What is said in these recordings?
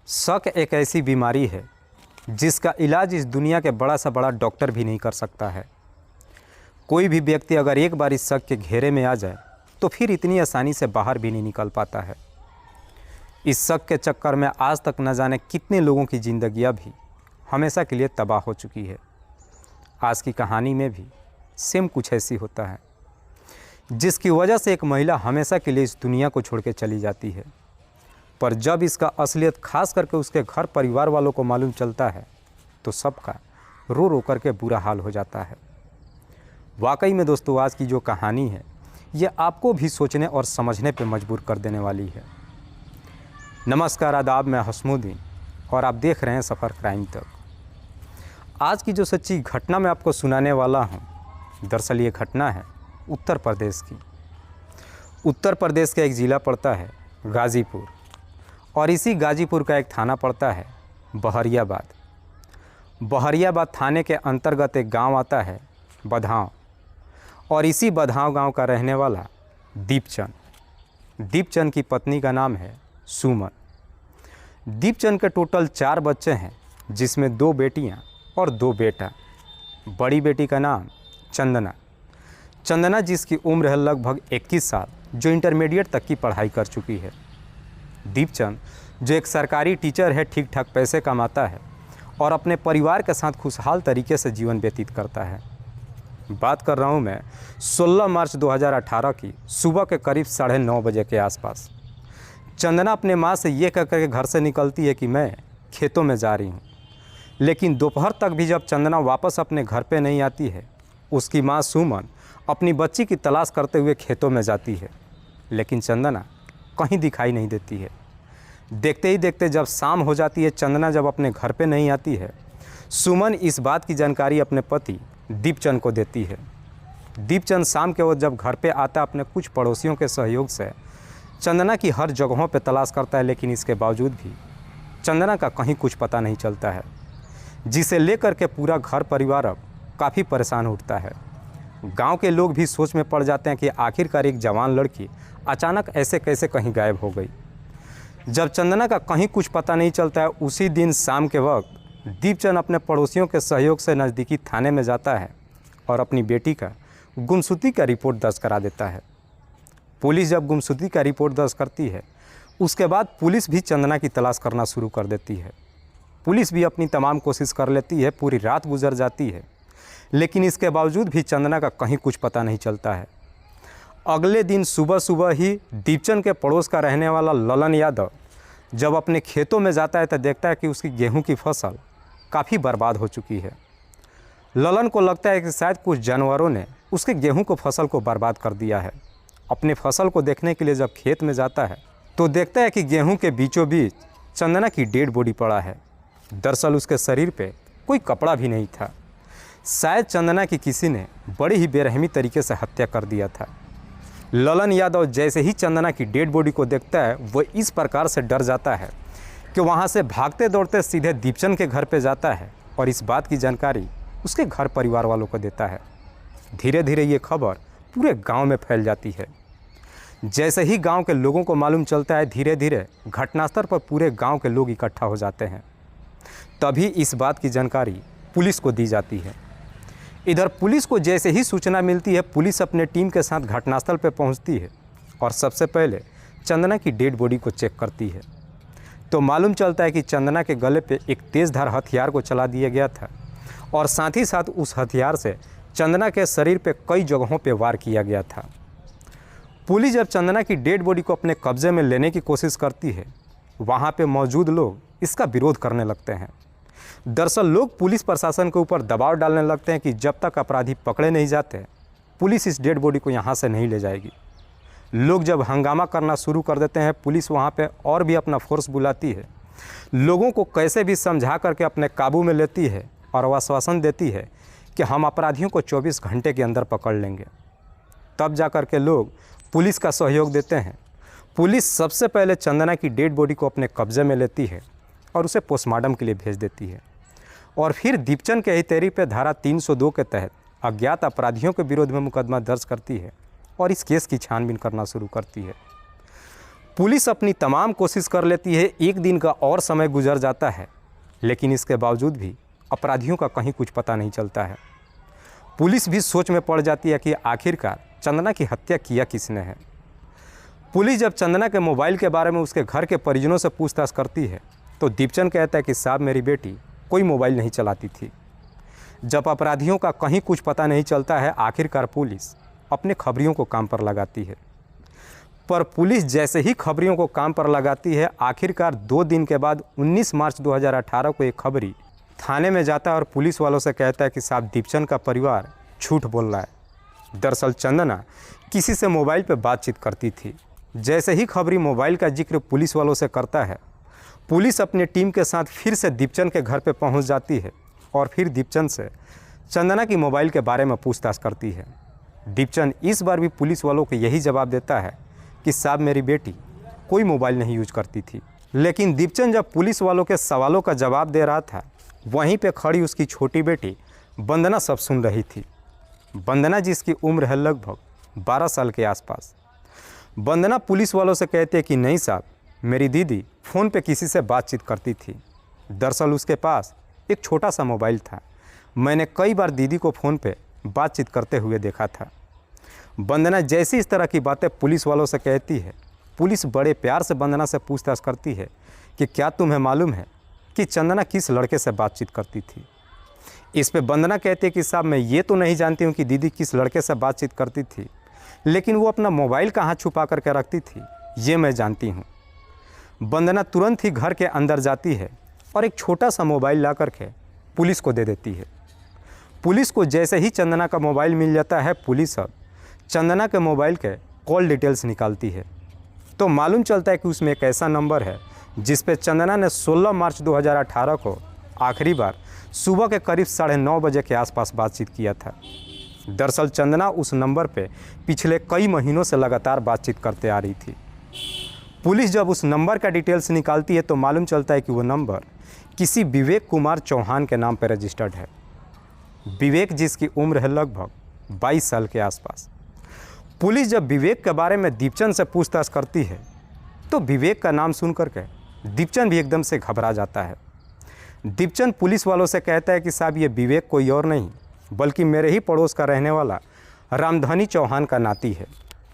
शक एक ऐसी बीमारी है जिसका इलाज इस दुनिया के बड़ा से बड़ा डॉक्टर भी नहीं कर सकता है। कोई भी व्यक्ति अगर एक बार इस शक के घेरे में आ जाए तो फिर इतनी आसानी से बाहर भी नहीं निकल पाता है। इस शक के चक्कर में आज तक न जाने कितने लोगों की ज़िंदगियां भी हमेशा के लिए तबाह हो चुकी है। आज की कहानी में भी सेम कुछ ऐसी होता है, जिसकी वजह से एक महिला हमेशा के लिए इस दुनिया को छोड़ के चली जाती है। पर जब इसका असलियत खास करके उसके घर परिवार वालों को मालूम चलता है तो सबका रो रो करके बुरा हाल हो जाता है। वाकई में दोस्तों, आज की जो कहानी है ये आपको भी सोचने और समझने पे मजबूर कर देने वाली है। नमस्कार, आदाब, मैं हसमुद्दीन और आप देख रहे हैं सफ़र क्राइम तक। आज की जो सच्ची घटना मैं आपको सुनाने वाला हूँ, दरअसल ये घटना है उत्तर प्रदेश की। उत्तर प्रदेश का एक ज़िला पड़ता है गाज़ीपुर और इसी गाज़ीपुर का एक थाना पड़ता है बहरियाबाद। बहरियाबाद थाने के अंतर्गत एक गांव आता है बधांव, और इसी बधांव गांव का रहने वाला दीपचंद की पत्नी का नाम है सुमन। दीपचंद के टोटल 4 बच्चे हैं, जिसमें 2 बेटियां और 2 बेटा। बड़ी बेटी का नाम चंदना जिसकी उम्र है लगभग 21 साल, जो इंटरमीडिएट तक की पढ़ाई कर चुकी है। दीपचंद जो एक सरकारी टीचर है, ठीक ठाक पैसे कमाता है और अपने परिवार के साथ खुशहाल तरीके से जीवन व्यतीत करता है। बात कर रहा हूँ मैं 16 मार्च 2018 की सुबह के करीब 9:30 बजे के आसपास। चंदना अपने माँ से ये कह कर के घर से निकलती है कि मैं खेतों में जा रही हूँ, लेकिन दोपहर तक भी जब चंदना वापस अपने घर पे नहीं आती है, उसकी माँ सुमन अपनी बच्ची की तलाश करते हुए खेतों में जाती है, लेकिन चंदना कहीं दिखाई नहीं देती है। देखते ही देखते जब शाम हो जाती है, चंदना जब अपने घर पे नहीं आती है, सुमन इस बात की जानकारी अपने पति दीपचंद को देती है। दीपचंद शाम के वक्त जब घर पे आता, अपने कुछ पड़ोसियों के सहयोग से चंदना की हर जगहों पे तलाश करता है, लेकिन इसके बावजूद भी चंदना का कहीं कुछ पता नहीं चलता है, जिसे लेकर के पूरा घर परिवार अब काफ़ी परेशान उठता है। गांव के लोग भी सोच में पड़ जाते हैं कि आखिरकार एक जवान लड़की अचानक ऐसे कैसे कहीं गायब हो गई। जब चंदना का कहीं कुछ पता नहीं चलता है, उसी दिन शाम के वक्त दीपचंद अपने पड़ोसियों के सहयोग से नज़दीकी थाने में जाता है और अपनी बेटी का गुमशुदगी का रिपोर्ट दर्ज करा देता है। पुलिस जब गुमशुदगी का रिपोर्ट दर्ज करती है, उसके बाद पुलिस भी चंदना की तलाश करना शुरू कर देती है। पुलिस भी अपनी तमाम कोशिश कर लेती है, पूरी रात गुजर जाती है, लेकिन इसके बावजूद भी चंदना का कहीं कुछ पता नहीं चलता है। अगले दिन सुबह सुबह ही दीपचंद के पड़ोस का रहने वाला ललन यादव जब अपने खेतों में जाता है तो देखता है कि उसकी गेहूं की फसल काफ़ी बर्बाद हो चुकी है। ललन को लगता है कि शायद कुछ जानवरों ने उसके गेहूं को फसल को बर्बाद कर दिया है। अपने फसल को देखने के लिए जब खेत में जाता है तो देखता है कि गेहूं के बीचों बीच चंदना की डेड बॉडी पड़ा है। दरअसल उसके शरीर पे कोई कपड़ा भी नहीं था। शायद चंदना की किसी ने बड़ी ही बेरहमी तरीके से हत्या कर दिया था। ललन यादव जैसे ही चंदना की डेड बॉडी को देखता है, वह इस प्रकार से डर जाता है कि वहाँ से भागते दौड़ते सीधे दीपचंद के घर पे जाता है और इस बात की जानकारी उसके घर परिवार वालों को देता है। धीरे धीरे ये खबर पूरे गांव में फैल जाती है। जैसे ही गांव के लोगों को मालूम चलता है, धीरे धीरे घटनास्थल पर पूरे गांव के लोग इकट्ठा हो जाते हैं। तभी इस बात की जानकारी पुलिस को दी जाती है। इधर पुलिस को जैसे ही सूचना मिलती है, पुलिस अपने टीम के साथ घटनास्थल पर पहुंचती है और सबसे पहले चंदना की डेड बॉडी को चेक करती है। तो मालूम चलता है कि चंदना के गले पे एक तेज़धार हथियार को चला दिया गया था और साथ ही साथ उस हथियार से चंदना के शरीर पे कई जगहों पे वार किया गया था। पुलिस जब चंदना की डेड बॉडी को अपने कब्जे में लेने की कोशिश करती है, वहाँ पे मौजूद लोग इसका विरोध करने लगते हैं। दरअसल लोग पुलिस प्रशासन के ऊपर दबाव डालने लगते हैं कि जब तक अपराधी पकड़े नहीं जाते, पुलिस इस डेड बॉडी को यहाँ से नहीं ले जाएगी। लोग जब हंगामा करना शुरू कर देते हैं, पुलिस वहाँ पे और भी अपना फोर्स बुलाती है। लोगों को कैसे भी समझा करके अपने काबू में लेती है और आश्वासन देती है कि हम अपराधियों को 24 घंटे के अंदर पकड़ लेंगे। तब जा कर के लोग पुलिस का सहयोग देते हैं। पुलिस सबसे पहले चंदना की डेड बॉडी को अपने कब्जे में लेती है और उसे पोस्टमार्टम के लिए भेज देती है, और फिर दीपचंद के हितेरी पे धारा 302 के तहत अज्ञात अपराधियों के विरोध में मुकदमा दर्ज करती है और इस केस की छानबीन करना शुरू करती है। पुलिस अपनी तमाम कोशिश कर लेती है, एक दिन का और समय गुजर जाता है, लेकिन इसके बावजूद भी अपराधियों का कहीं कुछ पता नहीं चलता है। पुलिस भी सोच में पड़ जाती है कि आखिरकार चंदना की हत्या किया किसने है। पुलिस जब चंदना के मोबाइल के बारे में उसके घर के परिजनों से पूछताछ करती है तो दीपचंद कहता है कि साहब मेरी बेटी कोई मोबाइल नहीं चलाती थी। जब अपराधियों का कहीं कुछ पता नहीं चलता है, आखिरकार पुलिस अपने खबरियों को काम पर लगाती है। पर पुलिस जैसे ही खबरियों को काम पर लगाती है, आखिरकार 2 दिन के बाद 19 मार्च 2018 को एक खबरी थाने में जाता है और पुलिस वालों से कहता है कि साहब दीपचंद का परिवार झूठ बोल रहा है। दरअसल चंदना किसी से मोबाइल पर बातचीत करती थी। जैसे ही खबरी मोबाइल का जिक्र पुलिस वालों से करता है, पुलिस अपनी टीम के साथ फिर से दीपचंद के घर पर पहुंच जाती है और फिर दीपचंद से चंदना की मोबाइल के बारे में पूछताछ करती है। दीपचंद इस बार भी पुलिस वालों को यही जवाब देता है कि साहब मेरी बेटी कोई मोबाइल नहीं यूज करती थी। लेकिन दीपचंद जब पुलिस वालों के सवालों का जवाब दे रहा था, वहीं पे खड़ी उसकी छोटी बेटी वंदना सब सुन रही थी। वंदना जिसकी उम्र है लगभग 12 साल के आसपास। वंदना पुलिस वालों से कहती है कि नहीं साहब, मेरी दीदी फ़ोन पे किसी से बातचीत करती थी। दरअसल उसके पास एक छोटा सा मोबाइल था। मैंने कई बार दीदी को फ़ोन पे बातचीत करते हुए देखा था। वंदना जैसी इस तरह की बातें पुलिस वालों से कहती है, पुलिस बड़े प्यार से वंदना से पूछताछ करती है कि क्या तुम्हें मालूम है कि चंदना किस लड़के से बातचीत करती थी। इस पे वंदना कहती है कि साहब मैं ये तो नहीं जानती हूँ कि दीदी किस लड़के से बातचीत करती थी, लेकिन वो अपना मोबाइल कहाँ छुपा करके रखती थी ये मैं जानती हूँ। वंदना तुरंत ही घर के अंदर जाती है और एक छोटा सा मोबाइल ला करके पुलिस को दे देती है। पुलिस को जैसे ही चंदना का मोबाइल मिल जाता है, पुलिस अब चंदना के मोबाइल के कॉल डिटेल्स निकालती है तो मालूम चलता है कि उसमें एक ऐसा नंबर है जिस पे चंदना ने 16 मार्च 2018 को आखिरी बार सुबह के करीब 9:30 बजे के आसपास बातचीत किया था। दरअसल चंदना उस नंबर पे पिछले कई महीनों से लगातार बातचीत करते आ रही थी। पुलिस जब उस नंबर का डिटेल्स निकालती है तो मालूम चलता है कि वो नंबर किसी विवेक कुमार चौहान के नाम पर रजिस्टर्ड है। विवेक जिसकी उम्र है लगभग 22 साल के आसपास। पुलिस जब विवेक के बारे में दीपचंद से पूछताछ करती है तो विवेक का नाम सुन करके दीपचंद भी एकदम से घबरा जाता है। दीपचंद पुलिस वालों से कहता है कि साहब ये विवेक कोई और नहीं बल्कि मेरे ही पड़ोस का रहने वाला रामधनी चौहान का नाती है।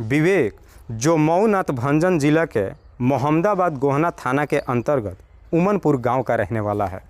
विवेक जो मऊ नतभंजन जिला के मोहम्मदाबाद गोहना थाना के अंतर्गत उमनपुर गांव का रहने वाला है।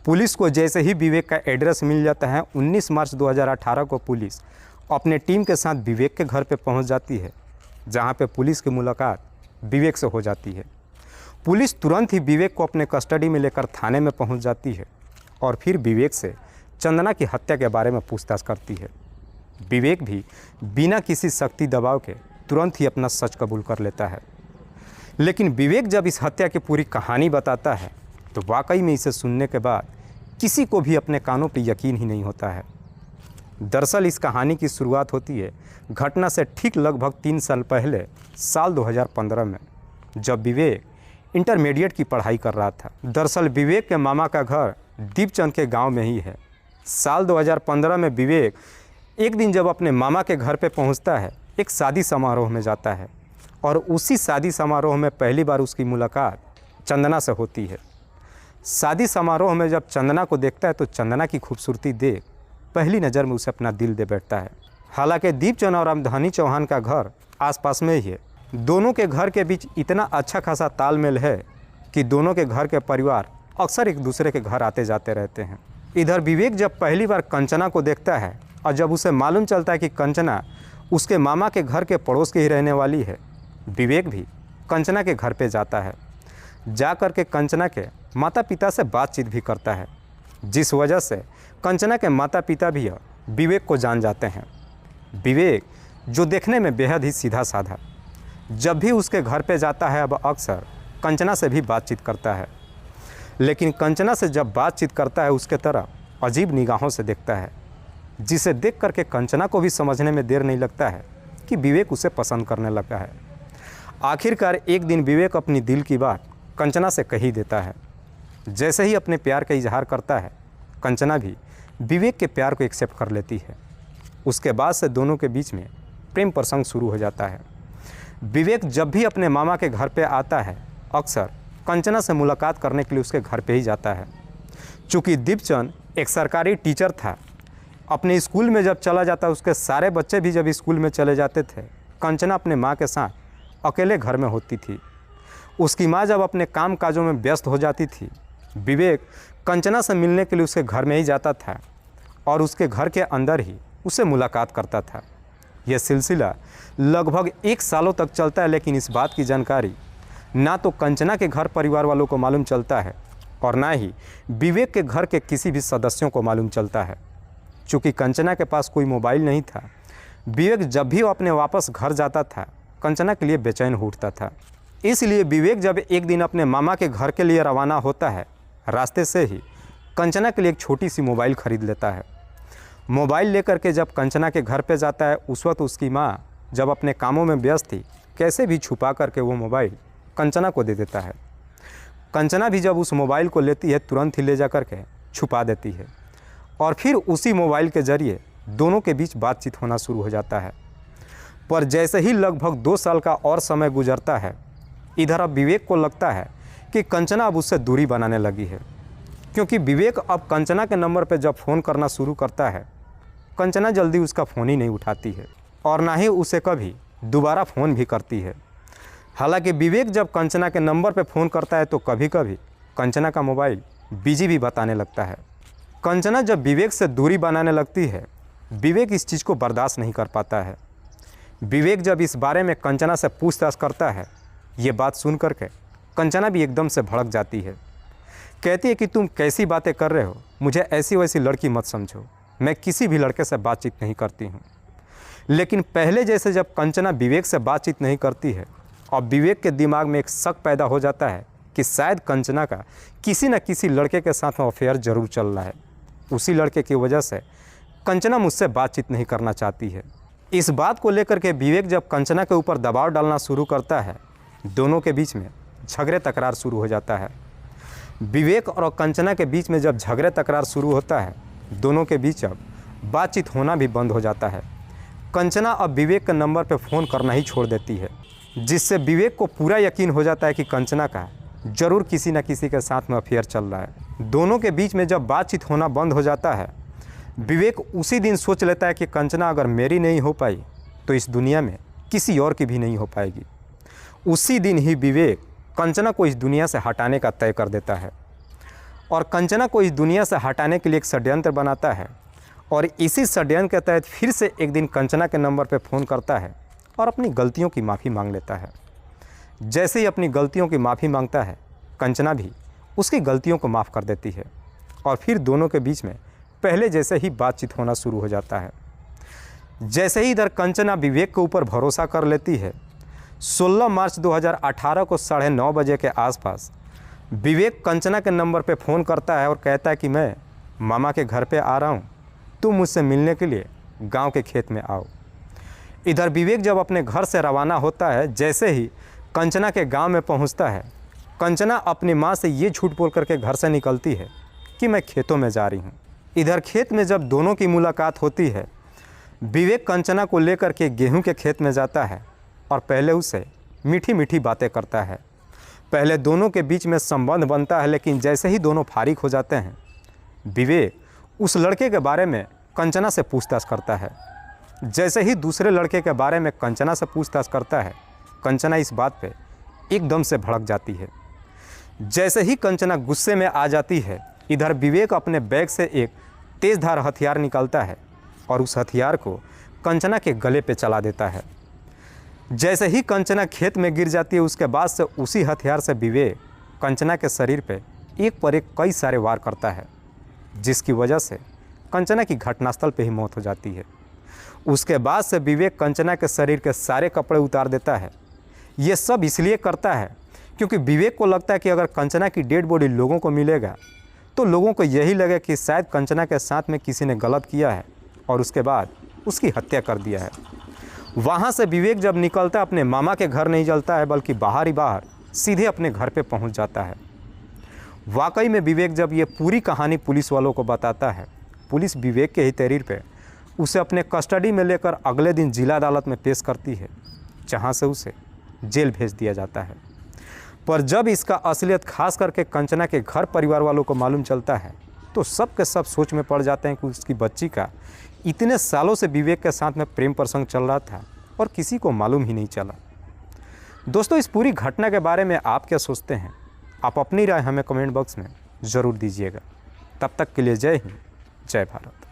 पुलिस को जैसे ही विवेक का एड्रेस मिल जाता है, 19 मार्च 2018 को पुलिस अपने टीम के साथ विवेक के घर पे पहुंच जाती है, जहां पे पुलिस की मुलाकात विवेक से हो जाती है। पुलिस तुरंत ही विवेक को अपने कस्टडी में लेकर थाने में पहुंच जाती है और फिर विवेक से चंदना की हत्या के बारे में पूछताछ करती है। विवेक भी बिना किसी सख्ती दबाव के तुरंत ही अपना सच कबूल कर लेता है। लेकिन विवेक जब इस हत्या की पूरी कहानी बताता है तो वाकई में इसे सुनने के बाद किसी को भी अपने कानों पर यकीन ही नहीं होता है। दरअसल इस कहानी की शुरुआत होती है घटना से ठीक लगभग 3 साल पहले, साल 2015 में, जब विवेक इंटरमीडिएट की पढ़ाई कर रहा था। दरअसल विवेक के मामा का घर दीपचंद के गांव में ही है। साल 2015 में विवेक एक दिन जब अपने मामा के घर पे पहुंचता है, एक शादी समारोह में जाता है और उसी शादी समारोह में पहली बार उसकी मुलाकात चंदना से होती है। शादी समारोह में जब चंदना को देखता है तो चंदना की खूबसूरती देख पहली नज़र में उसे अपना दिल दे बैठता है। हालांकि दीपचंद और रामधनी चौहान का घर आसपास में ही है। दोनों के घर के बीच इतना अच्छा खासा तालमेल है कि दोनों के घर के परिवार अक्सर एक दूसरे के घर आते जाते रहते हैं। इधर विवेक जब पहली बार कंचना को देखता है और जब उसे मालूम चलता है कि कंचना उसके मामा के घर के पड़ोस की ही रहने वाली है, विवेक भी कंचना के घर पे जाता है। जा कर के कंचना के माता पिता से बातचीत भी करता है, जिस वजह से कंचना के माता पिता भी विवेक को जान जाते हैं। विवेक जो देखने में बेहद ही सीधा साधा, जब भी उसके घर पे जाता है अब अक्सर कंचना से भी बातचीत करता है। लेकिन कंचना से जब बातचीत करता है उसके तरफ अजीब निगाहों से देखता है, जिसे देख करके कंचना को भी समझने में देर नहीं लगता है कि विवेक उसे पसंद करने लगा है। आखिरकार एक दिन विवेक अपनी दिल की बात कंचना से कह ही देता है। जैसे ही अपने प्यार का इजहार करता है, कंचना भी विवेक के प्यार को एक्सेप्ट कर लेती है। उसके बाद से दोनों के बीच में प्रेम प्रसंग शुरू हो जाता है। विवेक जब भी अपने मामा के घर पे आता है अक्सर कंचना से मुलाकात करने के लिए उसके घर पे ही जाता है। चूँकि दीपचंद एक सरकारी टीचर था, अपने स्कूल में जब चला जाता उसके सारे बच्चे भी जब स्कूल में चले जाते थे, कंचना अपने माँ के साथ अकेले घर में होती थी। उसकी माँ जब अपने काम काजों में व्यस्त हो जाती थी, विवेक कंचना से मिलने के लिए उसके घर में ही जाता था और उसके घर के अंदर ही उससे मुलाकात करता था। यह सिलसिला लगभग 1 सालों तक चलता है, लेकिन इस बात की जानकारी ना तो कंचना के घर परिवार वालों को मालूम चलता है और ना ही विवेक के घर के किसी भी सदस्यों को मालूम चलता है। चूँकि कंचना के पास कोई मोबाइल नहीं था, विवेक जब भी वो अपने वापस घर जाता था कंचना के लिए बेचैन हो उठता था। इसलिए विवेक जब एक दिन अपने मामा के घर के लिए रवाना होता है, रास्ते से ही कंचना के लिए एक छोटी सी मोबाइल खरीद लेता है। मोबाइल लेकर के जब कंचना के घर पे जाता है, उस वक्त उसकी माँ जब अपने कामों में व्यस्त थी, कैसे भी छुपा करके वो मोबाइल कंचना को दे देता है। कंचना भी जब उस मोबाइल को लेती है, तुरंत ही ले जा कर के छुपा देती है और फिर उसी मोबाइल के ज़रिए दोनों के बीच बातचीत होना शुरू हो जाता है। पर जैसे ही लगभग 2 साल का और समय गुजरता है, इधर अब विवेक को लगता है कि कंचना अब उससे दूरी बनाने लगी है, क्योंकि विवेक अब कंचना के नंबर पर जब फ़ोन करना शुरू करता है, कंचना जल्दी उसका फ़ोन ही नहीं उठाती है और ना ही उसे कभी दोबारा फ़ोन भी करती है। हालांकि विवेक जब कंचना के नंबर पर फ़ोन करता है तो कभी कभी कंचना का मोबाइल बिजी भी बताने लगता है। कंचना जब विवेक से दूरी बनाने लगती है, विवेक इस चीज़ को बर्दाश्त नहीं कर पाता है। विवेक जब इस बारे में कंचना से पूछताछ करता है, ये बात सुन करके कंचना भी एकदम से भड़क जाती है। कहती है कि तुम कैसी बातें कर रहे हो, मुझे ऐसी वैसी लड़की मत समझो, मैं किसी भी लड़के से बातचीत नहीं करती हूँ। लेकिन पहले जैसे जब कंचना विवेक से बातचीत नहीं करती है और विवेक के दिमाग में एक शक पैदा हो जाता है कि शायद कंचना का किसी न किसी लड़के के साथ में अफेयर ज़रूर चल रहा है। उसी लड़के की वजह से कंचना मुझसे बातचीत नहीं करना चाहती है। इस बात को लेकर के विवेक जब कंचना के ऊपर दबाव डालना शुरू करता है, दोनों के बीच में झगड़े तकरार शुरू हो जाता है। विवेक और कंचना के बीच में जब झगड़े तकरार शुरू होता है, दोनों के बीच अब बातचीत होना भी बंद हो जाता है। कंचना अब विवेक के नंबर पर फ़ोन करना ही छोड़ देती है, जिससे विवेक को पूरा यकीन हो जाता है कि कंचना का ज़रूर किसी न किसी के साथ में अफेयर चल रहा है। दोनों के बीच में जब बातचीत होना बंद हो जाता है, विवेक उसी दिन सोच लेता है कि कंचना अगर मेरी नहीं हो पाई तो इस दुनिया में किसी और की भी नहीं हो पाएगी। उसी दिन ही विवेक कंचना को इस दुनिया से हटाने का तय कर देता है और कंचना को इस दुनिया से हटाने के लिए एक षड्यंत्र बनाता है और इसी षड्यंत्र के तहत फिर से एक दिन कंचना के नंबर पर फ़ोन करता है और अपनी गलतियों की माफ़ी मांग लेता है। जैसे ही अपनी गलतियों की माफ़ी मांगता है, कंचना भी उसकी गलतियों को माफ़ कर देती है और फिर दोनों के बीच में पहले जैसे ही बातचीत होना शुरू हो जाता है। जैसे ही इधर कंचना विवेक के ऊपर भरोसा कर लेती है, 16 मार्च 2018 को 9:30 बजे के आसपास विवेक कंचना के नंबर पे फ़ोन करता है और कहता है कि मैं मामा के घर पे आ रहा हूँ, तुम मुझसे मिलने के लिए गांव के खेत में आओ। इधर विवेक जब अपने घर से रवाना होता है, जैसे ही कंचना के गांव में पहुंचता है, कंचना अपनी माँ से ये झूठ बोल करके घर से निकलती है कि मैं खेतों में जा रही हूँ। इधर खेत में जब दोनों की मुलाकात होती है, विवेक कंचना को लेकर के गेहूं के खेत में जाता है और पहले उसे मीठी मीठी बातें करता है। पहले दोनों के बीच में संबंध बनता है, लेकिन जैसे ही दोनों फारिग हो जाते हैं, विवेक उस लड़के के बारे में कंचना से पूछताछ करता है। जैसे ही दूसरे लड़के के बारे में कंचना से पूछताछ करता है, कंचना इस बात पे एकदम से भड़क जाती है। जैसे ही कंचना गुस्से में आ जाती है, इधर विवेक अपने बैग से एक तेज़धार हथियार निकालता है और उस हथियार को कंचना के गले पे चला देता है। जैसे ही कंचना खेत में गिर जाती है, उसके बाद से उसी हथियार से विवेक कंचना के शरीर पे एक पर एक कई सारे वार करता है, जिसकी वजह से कंचना की घटनास्थल पे ही मौत हो जाती है। उसके बाद से विवेक कंचना के शरीर के सारे कपड़े उतार देता है। ये सब इसलिए करता है क्योंकि विवेक को लगता है कि अगर कंचना की डेड बॉडी लोगों को मिलेगा तो लोगों को यही लगे कि शायद कंचना के साथ में किसी ने गलत किया है और उसके बाद उसकी हत्या कर दिया है। वहाँ से विवेक जब निकलता है, अपने मामा के घर नहीं चलता है, बल्कि बाहर ही बाहर सीधे अपने घर पे पहुँच जाता है। वाकई में विवेक जब ये पूरी कहानी पुलिस वालों को बताता है, पुलिस विवेक के ही तहरीर पे उसे अपने कस्टडी में लेकर अगले दिन जिला अदालत में पेश करती है, जहाँ से उसे जेल भेज दिया जाता है। पर जब इसका असलियत खास करके कंचना के घर परिवार वालों को मालूम चलता है तो सब के सब सोच में पड़ जाते हैं कि उसकी बच्ची का इतने सालों से विवेक के साथ में प्रेम प्रसंग चल रहा था और किसी को मालूम ही नहीं चला। दोस्तों, इस पूरी घटना के बारे में आप क्या सोचते हैं? आप अपनी राय हमें कमेंट बॉक्स में ज़रूर दीजिएगा। तब तक के लिए जय हिंद, जय भारत।